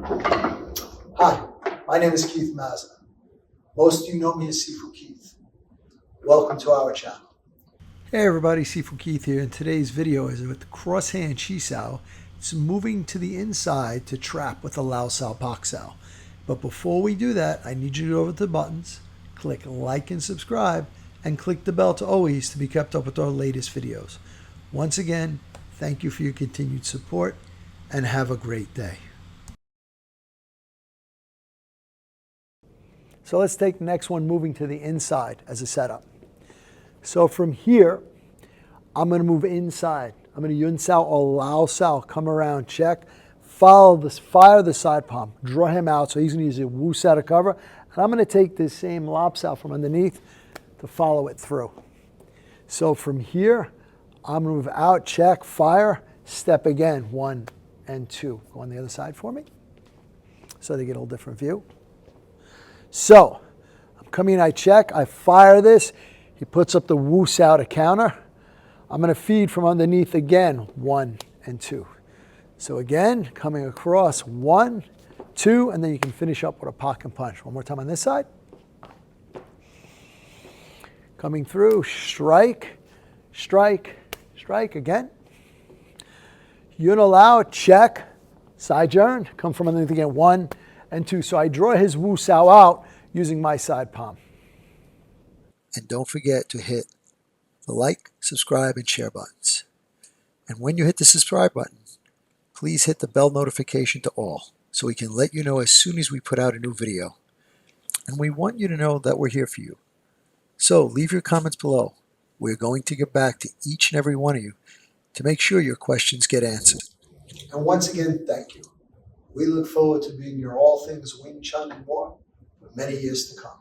Hi, my name is Keith Mazza. Most of you know me as Sifu Keith. Welcome to our channel. Hey everybody, Sifu Keith here, and today's video is with the Cross-Hand Qi Sao. It's moving to the inside to trap with the Lao Sao Pak Sao. But before we do that, I need you to go over to the buttons, click like and subscribe, and click the bell to always to be kept up with our latest videos. Once again, thank you for your continued support, and have a great day. So let's take the next one, moving to the inside as a setup. So from here, I'm going to move inside. I'm going to Yun Sao or Lao Sao, come around, check, follow this, fire the side palm, draw him out. So he's going to use a Wu Sao to cover. And I'm going to take this same Lao Sao from underneath to follow it through. So from here, I'm going to move out, check, fire, step again, 1 and 2. Go on the other side for me so they get a little different view. So I'm coming in, I check, I fire this. He puts up the Wu Sao to counter. I'm going to feed from underneath again, 1 and 2. So again, coming across, 1, 2, and then you can finish up with a pocket punch. One more time on this side. Coming through, strike, strike, strike again. Yun Lao, check, side turn, come from underneath again, 1 and 2. So I draw his Wu Sao out using my side palm. And don't forget to hit the like, subscribe, and share buttons. And when you hit the subscribe button, please hit the bell notification to all so we can let you know as soon as we put out a new video. And we want you to know that we're here for you. So leave your comments below. We're going to get back to each and every one of you to make sure your questions get answered. And once again, thank you. We look forward to being your all things Wing Chun and more for many years to come.